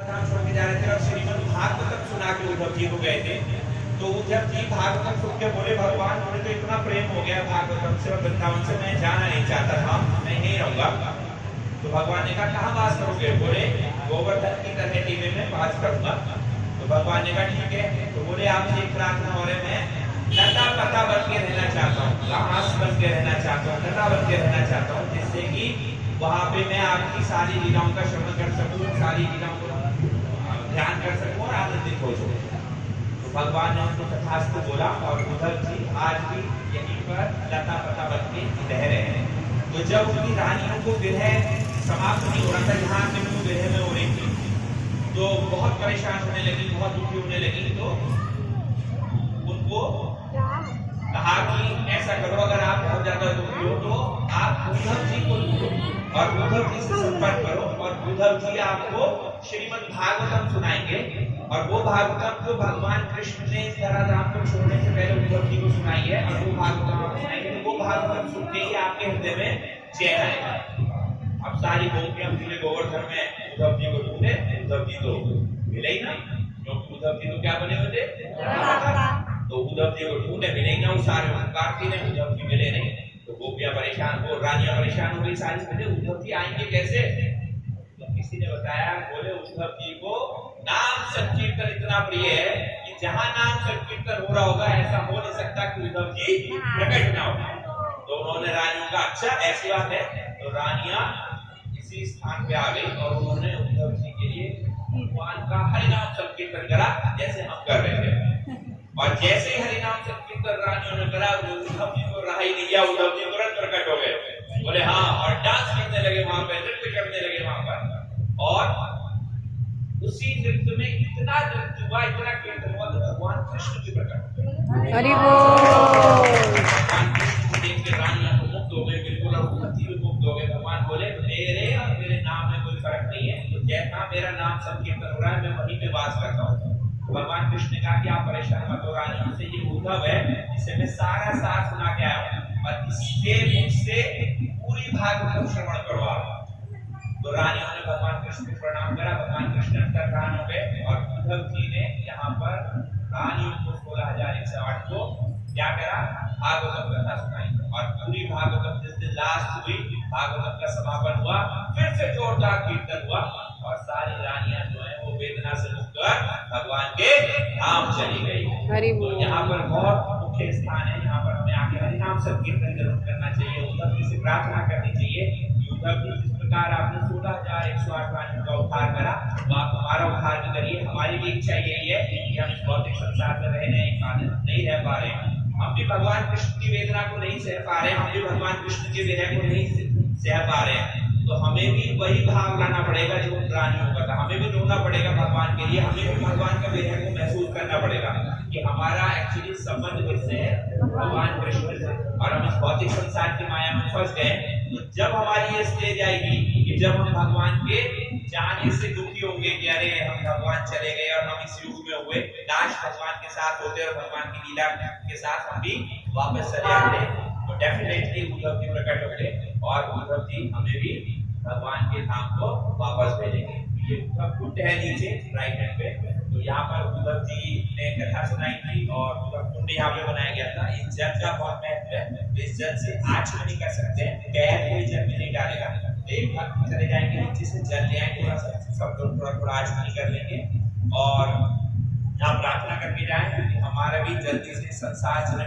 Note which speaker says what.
Speaker 1: धाम छोड़ के जा रहे थे और श्रीमद् भागवतम सुना के उद्धव जी को गए थे। तो उद्धव जी भागवतम सुन के बोले, भगवान मुझे तो इतना प्रेम हो गया भागवतम से और वृंदावन से, मैं जाना नहीं चाहता था, मैं यहीं रहूंगा। तो भगवान ने कहा कहाँ वास करोगे? बोले गोवर्धन की तरह टीवे में वास करूंगा। तो भगवान ने कहा ठीक है। तो बोले आपसे एक प्रार्थना और है, मैं लता पता बन के रहना चाहता हूँ, घास बन के रहना चाहता हूँ, लता बन के रहना चाहता हूँ, जिससे कि वहां पे मैं आपकी सारी लीलाओं का श्रवण कर सकूं, सारी लीलाओं को ध्यान कर सकूं और आनंदित हो सकूं। तो भगवान ने उनको तथास्तु बोला और उद्धव जी आज भी यहीं पर लता पता बन के रह रहे हैं। तो जब उनकी रानियों को विरह समाप्त नहीं हो रहा था, यहाँ पे वो विरह में हो रही थी, तो बहुत परेशान होने लगी, बहुत दुखी होने लगी। तो उनको कहा कि ऐसा करो, अगर आप बहुत ज्यादा दुखी हो तो आप उद्धव जी को ढूंढो और उद्धव जी से संपर्क करो और उद्धव जी आपको श्रीमद् भागवतम सुनाएंगे। और वो भागवतम जो भगवान कृष्ण ने इस धराधाम को छोड़ने से पहले उद्धव जी को सुनाई है, और वो भागवतम आप सुनाएंगे तो वो भागवतम सुनते ही आपके हृदय में चैन आएगा। अब सारी गोपियां पूरे गोवर्धन में उद्धव जी को ढूंढे, उद्धव जी तो मिले ही ना, क्योंकि उद्धव जी तो क्या बने हुए थे, तो उद्धव जी को ढूंढे मिले ही ना, वो सारे कार्ती ने उद्धव जी मिले नहीं। तो गोपियां परेशान हो, रानियां परेशान हो गई, सारी मिले, उद्धव जी आएंगे कैसे? तो किसी ने बताया, बोले उद्धव जी को नाम संकीर्तन इतना प्रिय है कि जहां नाम संकीर्तन हो रहा होगा ऐसा हो नहीं सकता कि उद्धव जी प्रकट ना हो। तो उन्होंने रानियों का अच्छा ऐसी बात है, तो रानियां इसी स्थान पे आ गई और उन्होंने उद्धव जी के लिए भगवान का हरिनाम संकीर्तन करा जैसे हम कर रहे थे। और जैसे ही हरिनाम संकीर्तन रानियों ने करा, उद्धव जी को रहा ही नहीं गया, उद्धव जी तुरंत प्रकट हो गए, बोले हाँ, और डांस करने लगे वहां पे, नृत्य करने लगे वहां पर। और उसी नृत्य में इतना नृत्य हुआ, इतना कीर्तन हुआ, तो भगवान कृष्ण जी प्रकट हुए।
Speaker 2: हरि बोल।
Speaker 1: भगवान कृष्ण को देख के रानियां तो मुक्त हो गए बिल्कुल, और उद्धव जी भी मुक्त हो गए। भगवान बोले मेरे और मेरे नाम में कोई फर्क नहीं है, तो जैसा मेरा नाम संकीर्तन हो रहा है मैं वहीं पे वास करता हूँ। भगवान कृष्ण ने कहा कि आप परेशान मत हो, रानियों से ये उद्धव है जिसे मैं सारा सार सुना के आया हूँ, और इसके मुझसे पूरी भागवत श्रवण करो आप। तो रानियों ने भगवान कृष्ण को प्रणाम करा, भगवान कृष्ण अंतर्धान हो गए और उद्धव जी ने यहाँ पर रानियों को 16,108 को क्या करा, भागवतम कथा सुनाई। और पूरी भागवतम जिस दिन लास्ट हुई, भागवतम का समापन हुआ, फिर से जोरदार कीर्तन हुआ और सारी रानियां जो है वो वेदना से मुक्त कर भगवान के धाम चली गई। तो यहाँ पर बहुत मुख्य स्थान है, यहाँ पर हमें आके हरिनाम संकीर्तन जरूर करना चाहिए, उद्धव जी से प्रार्थना करनी चाहिए। उद्धव जी जिस प्रकार आपने 16,108 रानियों का उद्धार करा, तो आप हमारा उद्धार भी करिए। हमारी भी इच्छा यही है कि हम इस भौतिक संसार में नहीं रह पा रहे हैं, हम भी भगवान कृष्ण की वेदना को नहीं सह पा रहे हैं, हम भी भगवान कृष्ण के विरह को नहीं सह पा रहे हैं। तो हमें भी वही भाव लाना पड़ेगा जो रानियों का था, हमें भी रोना पड़ेगा भगवान के लिए, हमें भी भगवान का विरह को महसूस करना पड़ेगा कि हमारा एक्चुअली संबंध किससे है, भगवान कृष्ण से। और हम इस भौतिक संसार की माया में फंस गए। तो जब हमारी ये स्टेज आएगी कि जब हम भगवान के जाने से दुखी होंगे कि अरे हम भगवान चले गए और हम इस युग में हुए, काश भगवान के साथ होते और भगवान की लीला के साथ हम भी वापस चले आते, तो डेफिनेटली उद्धव जी प्रकट होंगे और उद्धव जी हमें भी भगवान के धाम को वापस भेजेंगे। ये उद्धव कुंड है नीचे राइट हैंड पे, तो यहाँ पर उद्धव जी ने कथा सुनाई थी और उद्धव कुंड यहाँ पे बनाया गया था। इस जल का बहुत महत्व है, इस जल से आचमन नहीं कर सकते हैं, पैर कोई जल में नहीं डालेगा। एक बार चले जाएंगे नीचे से जल ले आएंगे, थोड़ा सा सब लोग थोड़ा आचमन कर लेंगे और यहाँ प्रार्थना करके जाए कि हमारा भी जल्दी से संसार से